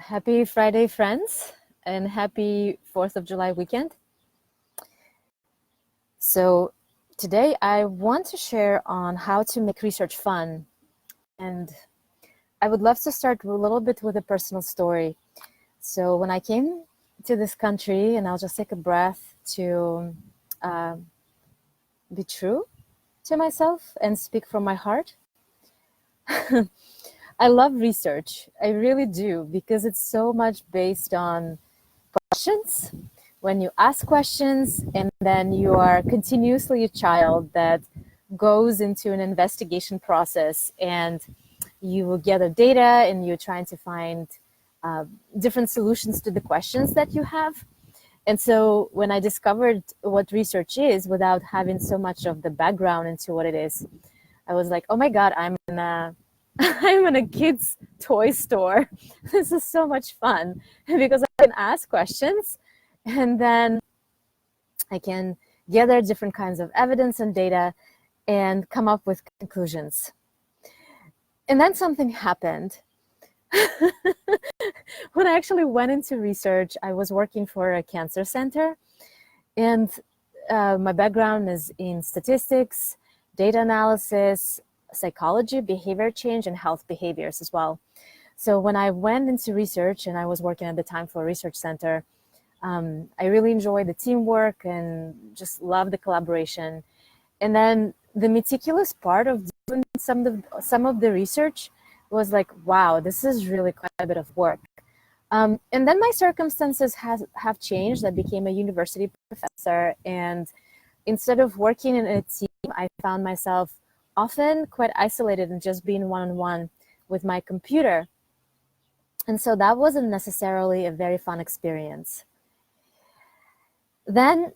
Happy Friday, friends, and happy 4th of July weekend. So today I want to share on how to make research fun. And I would love to start a little bit with a personal story. So when I came to this country, and I'll just take a breath to be true to myself and speak from my heart. I love research. I really do, because it's so much based on questions. When you ask questions and then you are continuously a child that goes into an investigation process, and you will gather data and you're trying to find different solutions to the questions that you have. And so when I discovered what research is without having so much of the background into what it is, I was like, oh my God, I'm in a kid's toy store. This is so much fun because I can ask questions and then I can gather different kinds of evidence and data and come up with conclusions. And then something happened. When I actually went into research, I was working for a cancer center, and my background is in statistics, data analysis, psychology, behavior change, and health behaviors as well. So when I went into research, and I was working at the time for a research center, I really enjoyed the teamwork and just loved the collaboration. And then the meticulous part of doing some of the research was like, wow, this is really quite a bit of work. And then my circumstances have changed. I became a university professor, and instead of working in a team, I found myself often quite isolated and just being one-on-one with my computer. And so that wasn't necessarily a very fun experience. Then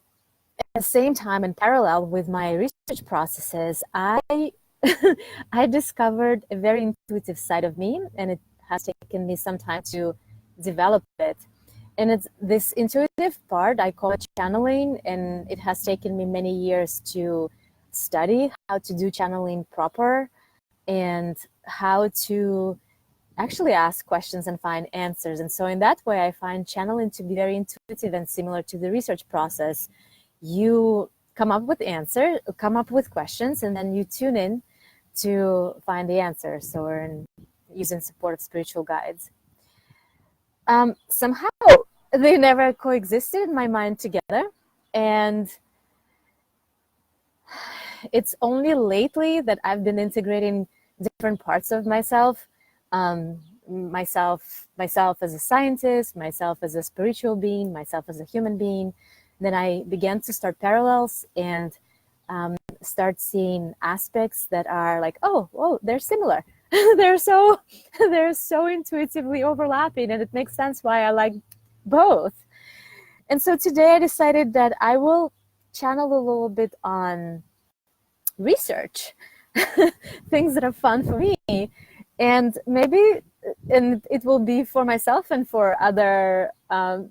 at the same time, in parallel with my research processes, I I discovered a very intuitive side of me, and it has taken me some time to develop it. And it's this intuitive part, I call it channeling, and it has taken me many years to study how to do channeling proper and how to actually ask questions and find answers. And so in that way, I find channeling to be very intuitive and similar to the research process. You come up with answers, come up with questions, and then you tune in to find the answers, or using support of spiritual guides. Somehow they never coexisted in my mind together, and it's only lately that I've been integrating different parts of myself, myself as a scientist, myself as a spiritual being, myself as a human being. Then I began to start parallels and start seeing aspects that are like, oh, they're similar. they're so intuitively overlapping, and it makes sense why I like both. And so today I decided that I will channel a little bit on research, things that are fun for me, and maybe it will be for myself and for other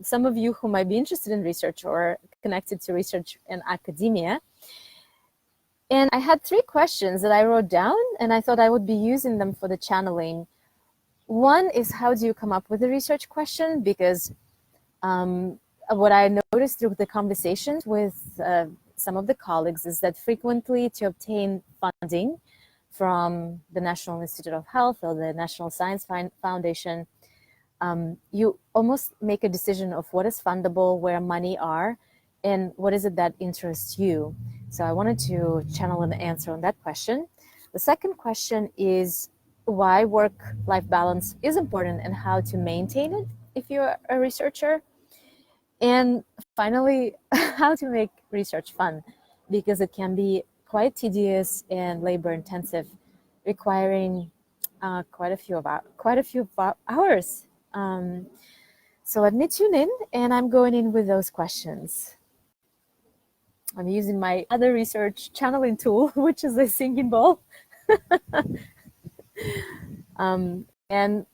some of you who might be interested in research or connected to research and academia. And I had 3 questions that I wrote down, and I thought I would be using them for the channeling. One is, how do you come up with a research question? Because what I noticed through the conversations with some of the colleagues is that frequently, to obtain funding from the National Institute of Health or the National Science Foundation, you almost make a decision of what is fundable, where money are, and what is it that interests you. So I wanted to channel an answer on that question. The second question is why work-life balance is important and how to maintain it if you're a researcher. And finally, how to make research fun, because it can be quite tedious and labor-intensive, requiring quite a few hours. So let me tune in, and I'm going in with those questions. I'm using my other research channeling tool, which is a singing bowl. And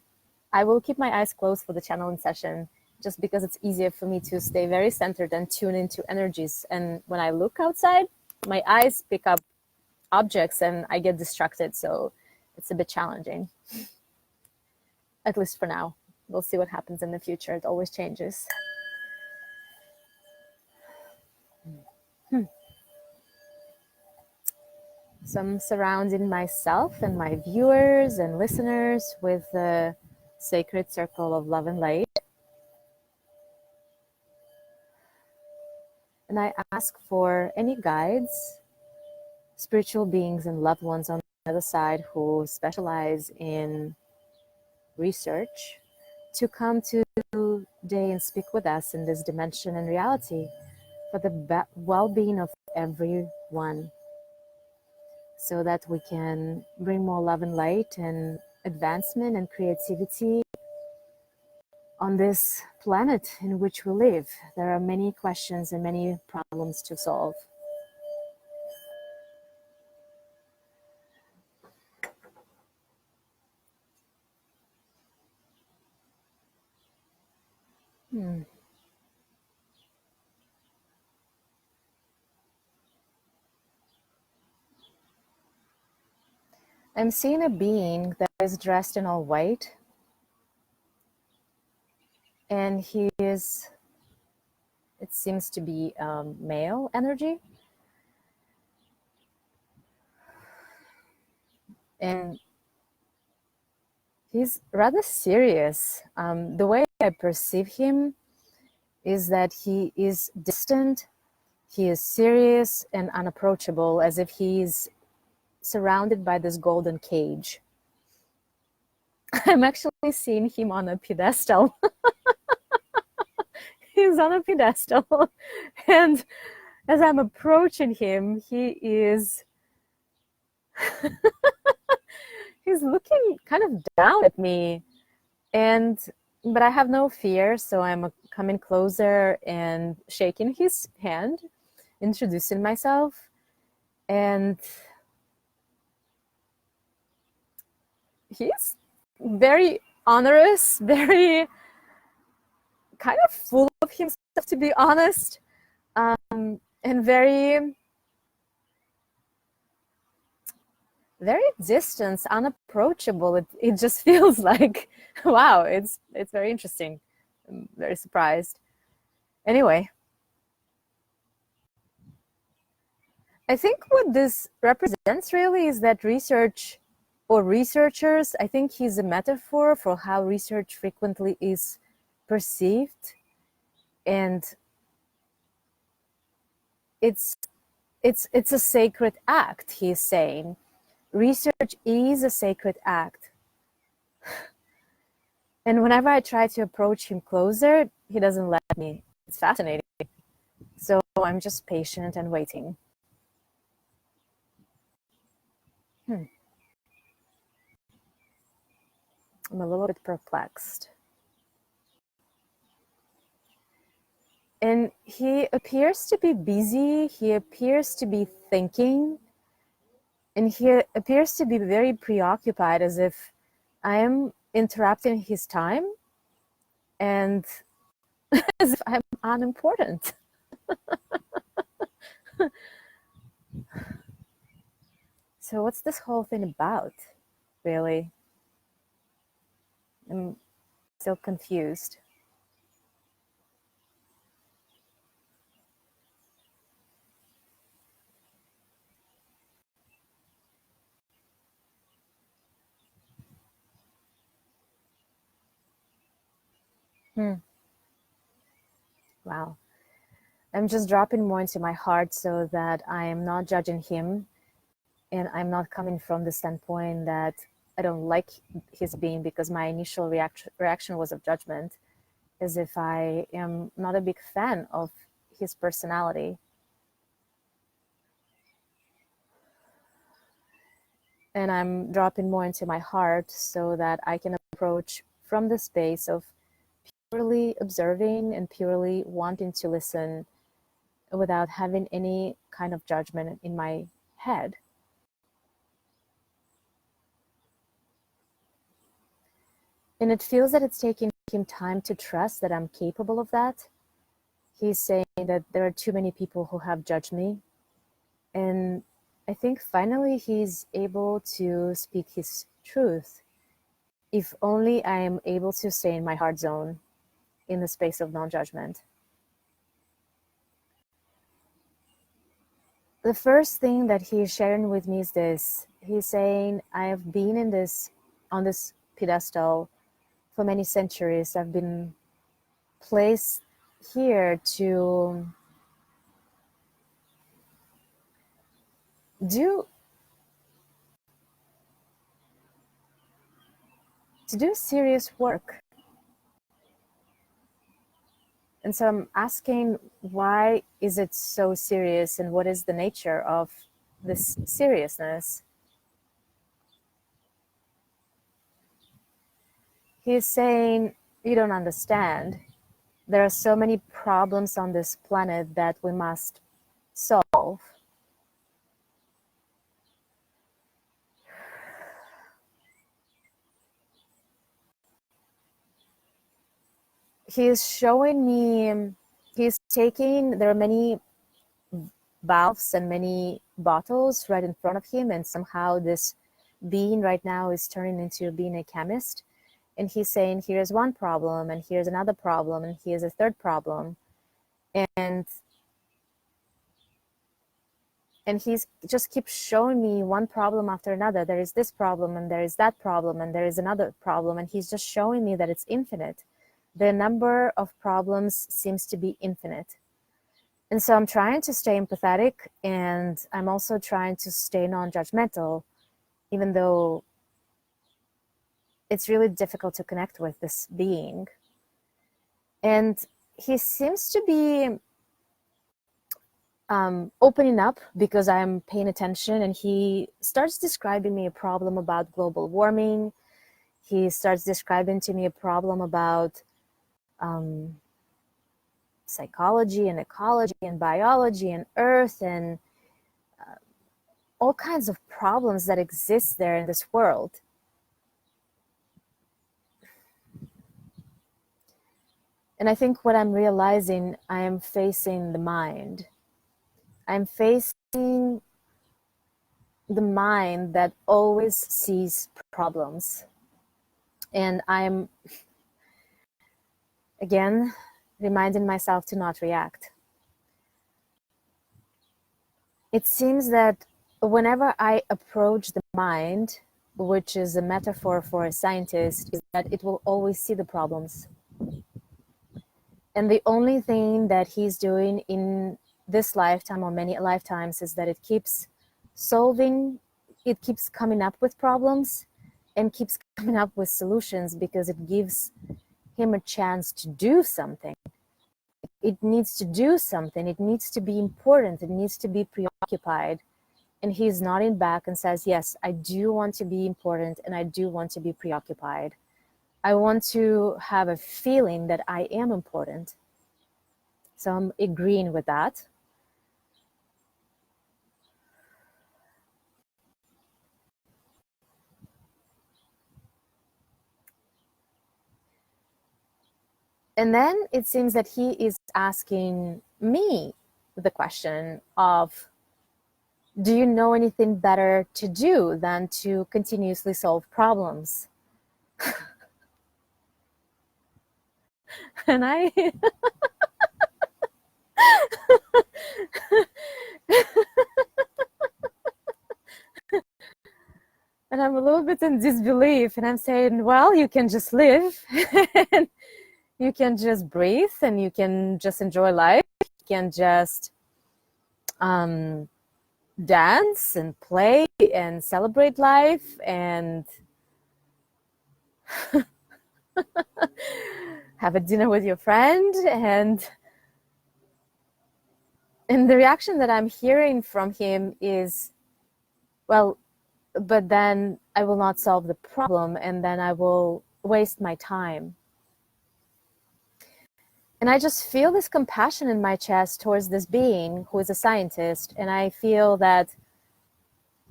I will keep my eyes closed for the channeling session, just because it's easier for me to stay very centered and tune into energies. And when I look outside, my eyes pick up objects and I get distracted. So it's a bit challenging, at least for now. we'll see what happens in the future. It always changes. So I'm surrounding myself and my viewers and listeners with the sacred circle of love and light. And I ask for any guides, spiritual beings, and loved ones on the other side who specialize in research to come today and speak with us in this dimension and reality for the well-being of everyone, so that we can bring more love and light and advancement and creativity on this planet in which we live. There are many questions and many problems to solve. I'm seeing a being that is dressed in all white, and he is, it seems to be male energy, and he's rather serious. The way I perceive him is that he is distant, he is serious and unapproachable, as if he's surrounded by this golden cage. I'm actually seeing him on a pedestal. He's on a pedestal, and as I'm approaching him, he is he's looking kind of down at me, but I have no fear, so I'm coming closer and shaking his hand, introducing myself, and he's very onerous, very kind of full of himself, to be honest, and very distant, unapproachable. It just feels like, wow, it's very interesting. I'm very surprised. Anyway, I think what this represents really is that research or researchers, I think he's a metaphor for how research frequently is perceived, and it's a sacred act, he's saying. Research is a sacred act. And whenever I try to approach him closer, he doesn't let me. It's fascinating. So I'm just patient and waiting. I'm a little bit perplexed. And he appears to be busy. He appears to be thinking. And he appears to be very preoccupied, as if I am interrupting his time and as if I'm unimportant. So what's this whole thing about, really? I'm still confused. Wow. I'm just dropping more into my heart so that I am not judging him, and I'm not coming from the standpoint that I don't like his being, because my initial reaction was of judgment, as if I am not a big fan of his personality. And I'm dropping more into my heart so that I can approach from the space of purely observing and purely wanting to listen without having any kind of judgment in my head. And it feels that it's taking him time to trust that I'm capable of that. He's saying that there are too many people who have judged me. And I think finally he's able to speak his truth. if only I am able to stay in my heart zone, in the space of non-judgment. The first thing that he is sharing with me is this. He's saying, I have been on this pedestal for many centuries. I've been placed here to do serious work. And so I'm asking, why is it so serious, and what is the nature of this seriousness? He's saying, you don't understand. There are so many problems on this planet that we must solve. He's showing me, there are many valves and many bottles right in front of him, and somehow this being right now is turning into being a chemist. And he's saying, here's one problem, and here's another problem, and here's a third problem. And he's just keeps showing me one problem after another. There is this problem, and there is that problem, and there is another problem, and he's just showing me that it's infinite. The number of problems seems to be infinite. And so I'm trying to stay empathetic, and I'm also trying to stay non-judgmental, even though it's really difficult to connect with this being. And he seems to be opening up because I'm paying attention, and he starts describing me a problem about global warming. He starts describing to me a problem about psychology and ecology and biology and earth and all kinds of problems that exist there in this world. And I think what I'm realizing, I am facing the mind. I'm facing the mind that always sees problems. And I'm, again, reminding myself to not react. It seems that whenever I approach the mind, which is a metaphor for a scientist, is that it will always see the problems. And the only thing that he's doing in this lifetime or many lifetimes is that it keeps solving, it keeps coming up with problems and keeps coming up with solutions, because it gives him a chance to do something. It needs to do something. It needs to be important. It needs to be preoccupied. And he's nodding back and says, yes, I do want to be important, and I do want to be preoccupied. I want to have a feeling that I am important. So I'm agreeing with that. And then it seems that he is asking me the question of, do you know anything better to do than to continuously solve problems? And I and I'm a little bit in disbelief, and I'm saying, well, you can just live and you can just breathe, and you can just enjoy life. You can just dance and play and celebrate life and have a dinner with your friend. And the reaction that I'm hearing from him is, well, but then I will not solve the problem, and then I will waste my time. And I just feel this compassion in my chest towards this being who is a scientist. And I feel that,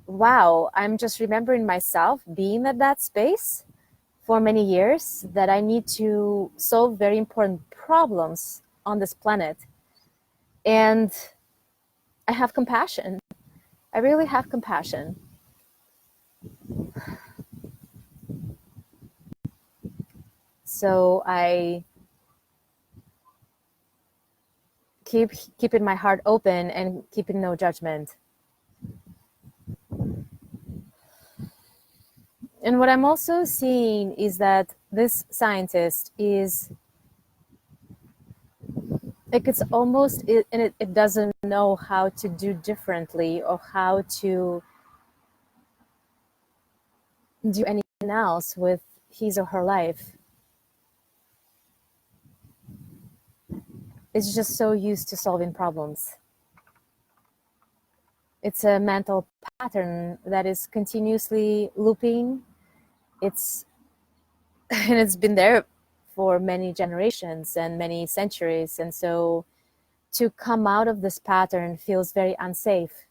wow, I'm just remembering myself being at that space for many years, that I need to solve very important problems on this planet. And I have compassion. I really have compassion. so I keeping my heart open and keeping no judgment. And what I'm also seeing is that this scientist is like, it's almost, it doesn't know how to do differently or how to do anything else with his or her life. It's just so used to solving problems. It's a mental pattern that is continuously looping. And it's been there for many generations and many centuries. And so to come out of this pattern feels very unsafe.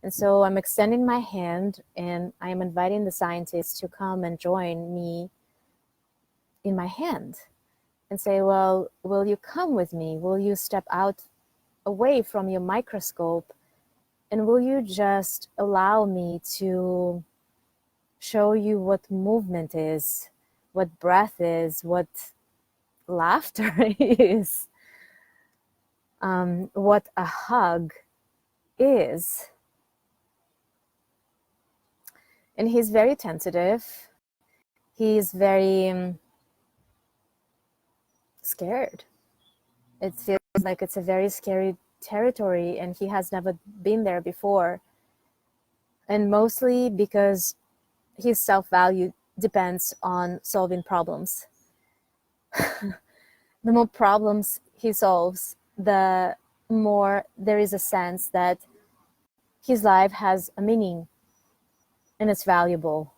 And so I'm extending my hand and I'm inviting the scientists to come and join me in my hand and say, well, will you come with me? Will you step out away from your microscope? And will you just allow me to show you what movement is, what breath is, what laughter is, what a hug is? And he's very tentative. He's very scared. It feels like it's a very scary territory, and he has never been there before. And mostly because his self-value depends on solving problems. The more problems he solves, the more there is a sense that his life has a meaning and it's valuable.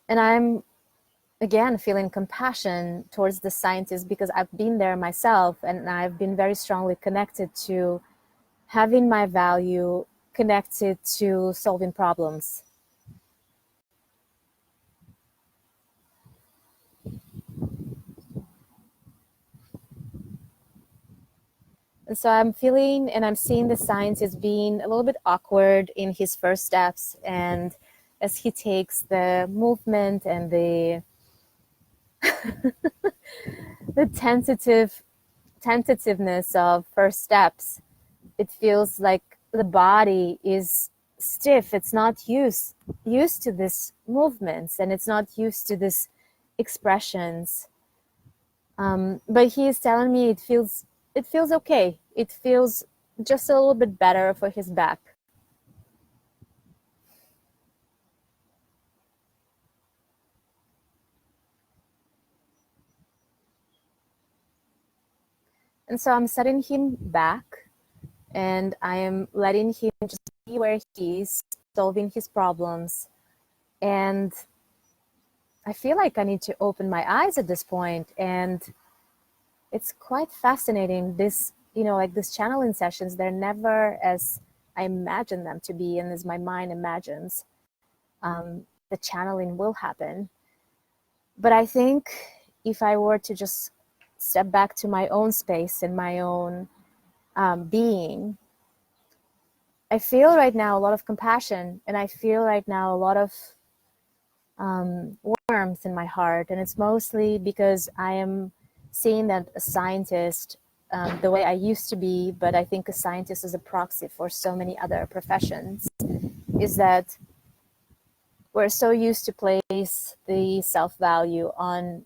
And I'm, again, feeling compassion towards the scientist because I've been there myself, and I've been very strongly connected to having my value connected to solving problems. And so I'm feeling and I'm seeing the scientist being a little bit awkward in his first steps, and as he takes the movement and the the tentativeness of first steps, it feels like the body is stiff. It's not used to this movements, and it's not used to this expressions. But he is telling me it feels okay. It feels just a little bit better for his back. And so I'm setting him back, and I am letting him just be where he's solving his problems. And I feel like I need to open my eyes at this point, and it's quite fascinating. This, like these channeling sessions, they're never as I imagine them to be, and as my mind imagines the channeling will happen. But I think if I were to just step back to my own space and my own being, I feel right now a lot of compassion, and I feel right now a lot of warmth in my heart. And it's mostly because I am seeing that a scientist, the way I used to be, but I think a scientist is a proxy for so many other professions, is that we're so used to place the self-value on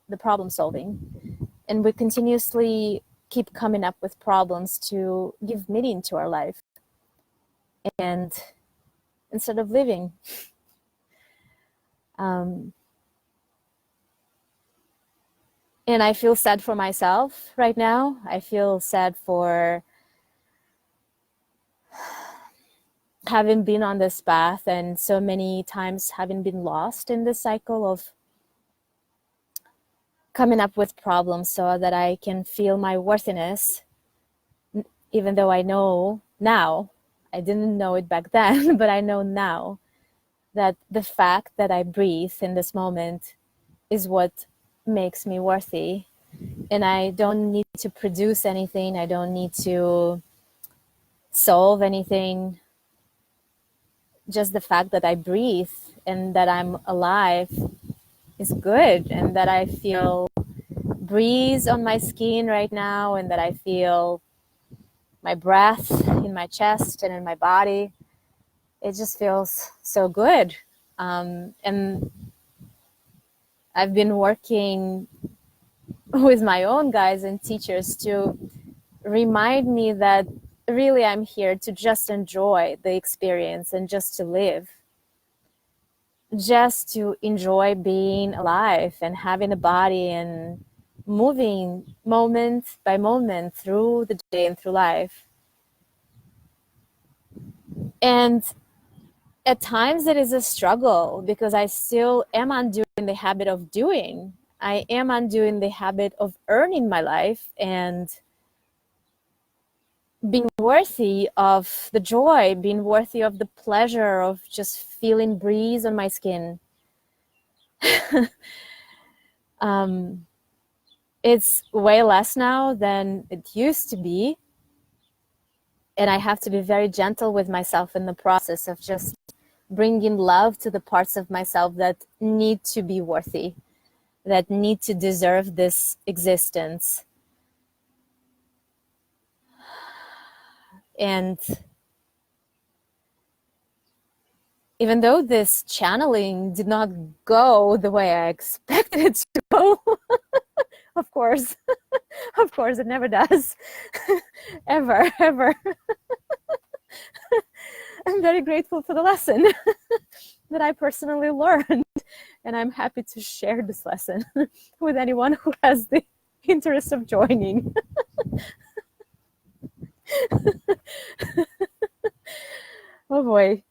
the problem solving, and we continuously keep coming up with problems to give meaning to our life, and instead of living. And I feel sad for myself right now. I feel sad for having been on this path and so many times having been lost in this cycle of coming up with problems so that I can feel my worthiness, even though I know now, I didn't know it back then, but I know now that the fact that I breathe in this moment is what makes me worthy. And I don't need to produce anything. I don't need to solve anything. just the fact that I breathe and that I'm alive is good, and that I feel breeze on my skin right now, and that I feel my breath in my chest and in my body. It just feels so good. And I've been working with my own guides and teachers to remind me that really I'm here to just enjoy the experience and just to live, just to enjoy being alive and having a body and moving moment by moment through the day and through life. And at times it is a struggle because I still am undoing the habit of doing. I am undoing the habit of earning my life and being worthy of the joy, being worthy of the pleasure of just feeling breeze on my skin. It's way less now than it used to be. And I have to be very gentle with myself in the process of just bringing love to the parts of myself that need to be worthy, that need to deserve this existence. And even though this channeling did not go the way I expected it to go, of course, it never does, ever. I'm very grateful for the lesson that I personally learned, and I'm happy to share this lesson with anyone who has the interest of joining. Oh boy.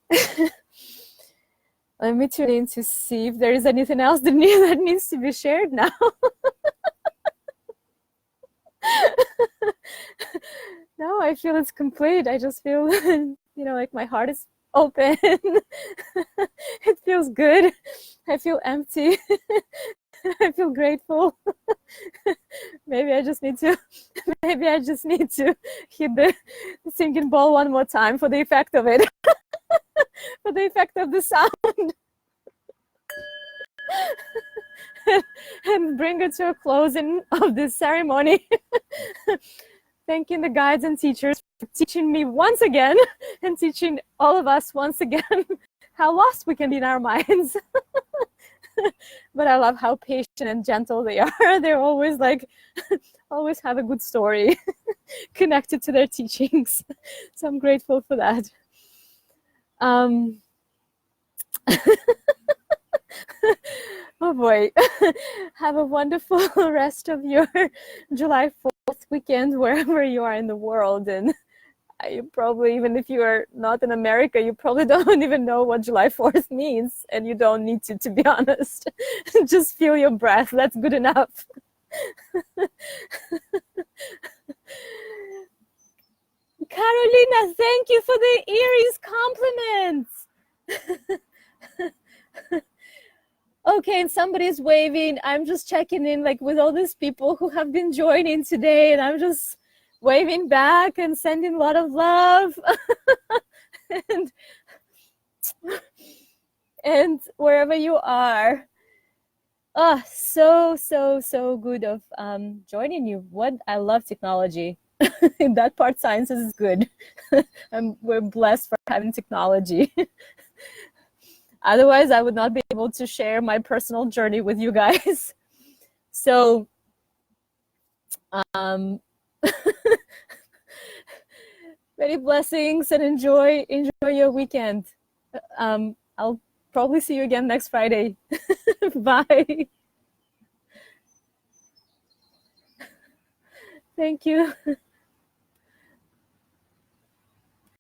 Let me tune in to see if there is anything else that needs to be shared now. No, I feel it's complete. I just feel, like my heart is open. It feels good. I feel empty. I feel grateful. Maybe I just need to hit the singing ball one more time for the effect of it. For the effect of the sound. And bring it to a closing of this ceremony. Thanking the guides and teachers for teaching me once again and teaching all of us once again how lost we can be in our minds. But I love how patient and gentle they are. They're always always have a good story connected to their teachings. So I'm grateful for that. Oh boy. Have a wonderful rest of your July 4th weekend wherever you are in the world. And you probably, even if you are not in America, you probably don't even know what July 4th means, and you don't need to be honest. Just feel your breath. That's good enough. Carolina, thank you for the Aries compliments. Okay, and somebody's waving. I'm just checking in with all these people who have been joining today, and I'm just waving back and sending a lot of love. and wherever you are. Oh, so good of joining you. What I love technology. In that part, sciences is good. We're blessed for having technology. Otherwise, I would not be able to share my personal journey with you guys. So, many blessings and enjoy your weekend. I'll probably see you again next Friday. Bye. Thank you.